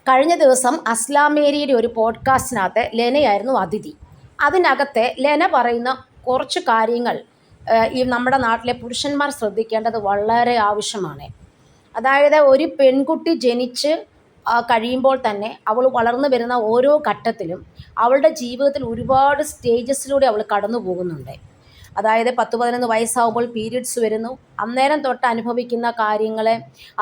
കഴിഞ്ഞ ദിവസം അസ്ലാമേരിയുടെ ഒരു പോഡ്കാസ്റ്റിനകത്ത് ലെനയായിരുന്നു അതിഥി. അതിനകത്തെ ലെന പറയുന്ന കുറച്ച് കാര്യങ്ങൾ ഈ നമ്മുടെ നാട്ടിലെ പുരുഷന്മാർ ശ്രദ്ധിക്കേണ്ടത് വളരെ ആവശ്യമാണ്. അതായത് ഒരു പെൺകുട്ടി ജനിച്ച് കഴിയുമ്പോൾ തന്നെ അവൾ വളർന്നു വരുന്ന ഓരോ ഘട്ടത്തിലും അവളുടെ ജീവിതത്തിൽ ഒരുപാട് സ്റ്റേജസിലൂടെ അവൾ കടന്നു പോകുന്നുണ്ട്. അതായത് 10-11 വയസ്സാകുമ്പോൾ പീരിയഡ്സ് വരുന്നു. അന്നേരം തൊട്ട് അനുഭവിക്കുന്ന കാര്യങ്ങൾ,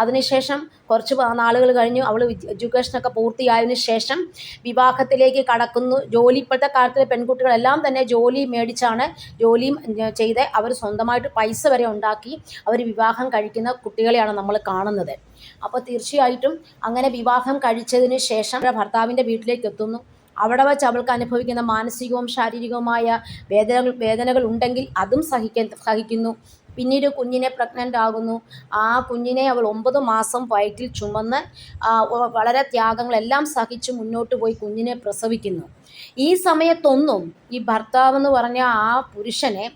അതിനുശേഷം കുറച്ച് നാളുകൾ കഴിഞ്ഞ് അവൾ എഡ്യൂക്കേഷനൊക്കെ പൂർത്തിയായതിനു ശേഷം വിവാഹത്തിലേക്ക് കടക്കുന്നു. ജോലി, ഇപ്പോഴത്തെ കാലത്തിലെ പെൺകുട്ടികളെല്ലാം തന്നെ ജോലി മേടിച്ചാണ്, ജോലിയും ചെയ്ത് അവർ സ്വന്തമായിട്ട് പൈസ വരെ ഉണ്ടാക്കി അവർ വിവാഹം കഴിക്കുന്ന കുട്ടികളെയാണ് നമ്മൾ കാണുന്നത്. അപ്പോൾ തീർച്ചയായിട്ടും അങ്ങനെ വിവാഹം കഴിച്ചതിന് ശേഷം ഭർത്താവിൻ്റെ വീട്ടിലേക്ക് എത്തുന്നു. അവിടെ വച്ച് അവൾക്ക് അനുഭവിക്കുന്ന മാനസികവും ശാരീരികവുമായ വേദനകൾ ഉണ്ടെങ്കിൽ അതും സഹിക്കുന്നു. പിന്നീട് കുഞ്ഞിനെ പ്രഗ്നൻ്റ് ആകുന്നു. ആ കുഞ്ഞിനെ അവൾ 9 മാസം വയറ്റിൽ ചുമന്ന് വളരെ ത്യാഗങ്ങളെല്ലാം സഹിച്ച് മുന്നോട്ട് പോയി കുഞ്ഞിനെ പ്രസവിക്കുന്നു. ഈ സമയത്തൊന്നും ഈ ഭർത്താവെന്ന് പറഞ്ഞ ആ പുരുഷനെ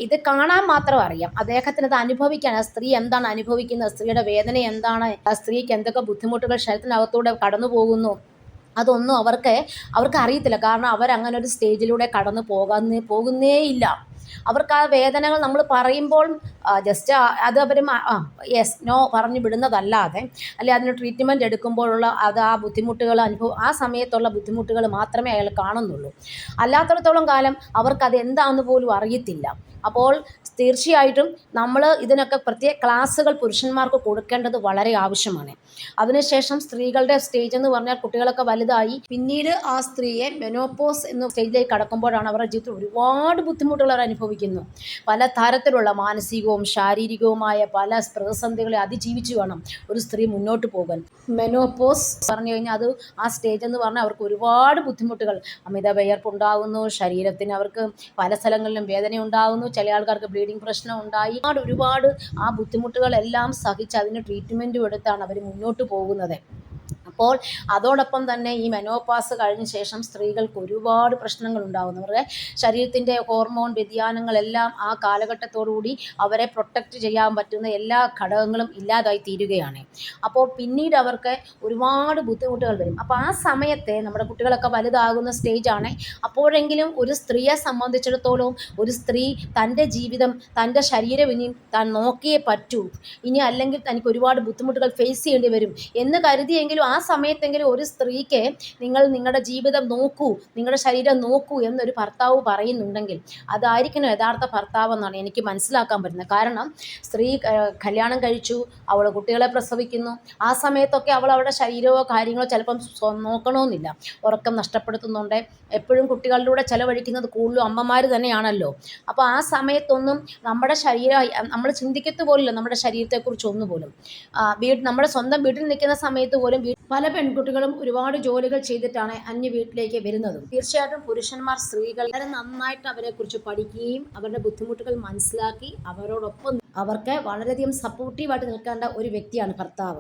ഇത് കാണാൻ മാത്രം അറിയാം, അദ്ദേഹത്തിന് അത് അനുഭവിക്കാൻ, ആ സ്ത്രീ എന്താണ് അനുഭവിക്കുന്നത്, സ്ത്രീയുടെ വേദന എന്താണ്, ആ സ്ത്രീക്ക് എന്തൊക്കെ ബുദ്ധിമുട്ടുകൾ ശരീരത്തിനകത്തൂടെ കടന്നു പോകുന്നു, അതൊന്നും അവർക്ക് അറിയത്തില്ല. കാരണം അവരങ്ങനെ ഒരു സ്റ്റേജിലൂടെ കടന്നു പോകുന്നേയില്ല. അവർക്ക് ആ വേദനകൾ നമ്മൾ പറയുമ്പോൾ ജസ്റ്റ് അത് അവർ യെസ് നോ പറഞ്ഞു വിടുന്നതല്ലാതെ, അല്ലെ അതിന് ട്രീറ്റ്മെൻറ്റ് എടുക്കുമ്പോഴുള്ള ആ ബുദ്ധിമുട്ടുകൾ ആ സമയത്തുള്ള ബുദ്ധിമുട്ടുകൾ മാത്രമേ അയാൾ കാണുന്നുള്ളൂ. അല്ലാത്തിടത്തോളം കാലം അവർക്കത് എന്താണെന്ന് പോലും അറിയത്തില്ല. അപ്പോൾ തീർച്ചയായിട്ടും നമ്മൾ ഇതിനൊക്കെ പ്രത്യേക ക്ലാസ്സുകൾ പുരുഷന്മാർക്ക് കൊടുക്കേണ്ടത് വളരെ ആവശ്യമാണ്. അതിനുശേഷം സ്ത്രീകളുടെ സ്റ്റേജ് എന്ന് പറഞ്ഞാൽ കുട്ടികളൊക്കെ വലുതായി പിന്നീട് ആ സ്ത്രീയെ മെനോപോസ് എന്ന സ്റ്റേജിലേക്ക് കടക്കുമ്പോഴാണ് അവരുടെ ജീവിതത്തിൽ ഒരുപാട് ബുദ്ധിമുട്ടുകൾ അവർ അനുഭവിക്കുന്നു. പല തരത്തിലുള്ള മാനസികവും ശാരീരികവുമായ പല പ്രതിസന്ധികളെ അതിജീവിച്ച് വേണം ഒരു സ്ത്രീ മുന്നോട്ട് പോകാൻ. മെനോപോസ് പറഞ്ഞു കഴിഞ്ഞാൽ അത് ആ സ്റ്റേജ് എന്ന് പറഞ്ഞാൽ അവർക്ക് ഒരുപാട് ബുദ്ധിമുട്ടുകൾ, അമിത വിയർപ്പുണ്ടാകുന്നു, ശരീരത്തിന് അവർക്ക് പല സ്ഥലങ്ങളിലും വേദന ഉണ്ടാകുന്നു, ചില ആൾക്കാർക്ക് ബ്ലീഡിങ് പ്രശ്നം ഉണ്ടായി, ഒരുപാട് ആ ബുദ്ധിമുട്ടുകളെല്ലാം സഹിച്ച് അതിന് ട്രീറ്റ്മെൻറ്റും എടുത്താണ് അവർ മുന്നോട്ട് പോകുന്നത്. അപ്പോൾ അതോടൊപ്പം തന്നെ ഈ മെനോപാസ് കഴിഞ്ഞ ശേഷം സ്ത്രീകൾക്ക് ഒരുപാട് പ്രശ്നങ്ങൾ ഉണ്ടാകുന്നു. അവരുടെ ശരീരത്തിൻ്റെ ഹോർമോൺ വ്യതിയാനങ്ങളെല്ലാം ആ കാലഘട്ടത്തോടുകൂടി അവരെ പ്രൊട്ടക്റ്റ് ചെയ്യാൻ പറ്റുന്ന എല്ലാ ഘടകങ്ങളും ഇല്ലാതായി തീരുകയാണ്. അപ്പോൾ പിന്നീട് അവർക്ക് ഒരുപാട് ബുദ്ധിമുട്ടുകൾ വരും. അപ്പോൾ ആ സമയത്തെ നമ്മുടെ കുട്ടികളൊക്കെ വലുതാകുന്ന സ്റ്റേജാണ്. അപ്പോഴെങ്കിലും ഒരു സ്ത്രീയെ സംബന്ധിച്ചിടത്തോളം ഒരു സ്ത്രീ തൻ്റെ ജീവിതം, തൻ്റെ ശരീരം ഇനി താൻ നോക്കിയേ പറ്റൂ, ഇനി അല്ലെങ്കിൽ തനിക്ക് ഒരുപാട് ബുദ്ധിമുട്ടുകൾ ഫേസ് ചെയ്യേണ്ടി വരും എന്ന് കരുതിയെങ്കിലും ആ സമയത്തെങ്കിലും ഒരു സ്ത്രീക്ക് നിങ്ങളുടെ ജീവിതം നോക്കൂ, നിങ്ങളുടെ ശരീരം നോക്കൂ എന്നൊരു ഭർത്താവ് പറയുന്നുണ്ടെങ്കിൽ അതായിരിക്കണം യഥാർത്ഥ ഭർത്താവ് എന്നാണ് എനിക്ക് മനസ്സിലാക്കാൻ പറ്റുന്നത്. കാരണം സ്ത്രീ കല്യാണം കഴിച്ചു, അവൾ കുട്ടികളെ പ്രസവിക്കുന്നു, ആ സമയത്തൊക്കെ അവൾ അവളുടെ ശരീരമോ കാര്യങ്ങളോ ചിലപ്പം നോക്കണമെന്നില്ല, ഉറക്കം നഷ്ടപ്പെടുത്തുന്നുണ്ട്. എപ്പോഴും കുട്ടികളിലൂടെ ചെലവഴിക്കുന്നത് കൂടുതലും അമ്മമാർ തന്നെയാണല്ലോ. അപ്പോൾ ആ സമയത്തൊന്നും നമ്മുടെ ശരീരം നമ്മൾ ചിന്തിക്കത്ത് പോലില്ല, നമ്മുടെ ശരീരത്തെക്കുറിച്ച് ഒന്നുപോലും. നമ്മുടെ സ്വന്തം വീട്ടിൽ നിൽക്കുന്ന സമയത്ത് പോലും പല പെൺകുട്ടികളും ഒരുപാട് ജോലികൾ ചെയ്തിട്ടാണ് അന്യ വീട്ടിലേക്ക് വരുന്നതും. തീർച്ചയായിട്ടും പുരുഷന്മാർ സ്ത്രീകൾ വളരെ നന്നായിട്ട് അവരെക്കുറിച്ച് പഠിക്കുകയും അവരുടെ ബുദ്ധിമുട്ടുകൾ മനസ്സിലാക്കി അവരോടൊപ്പം അവർക്ക് വളരെയധികം സപ്പോർട്ടീവായിട്ട് നിൽക്കേണ്ട ഒരു വ്യക്തിയാണ് ഭർത്താവ്.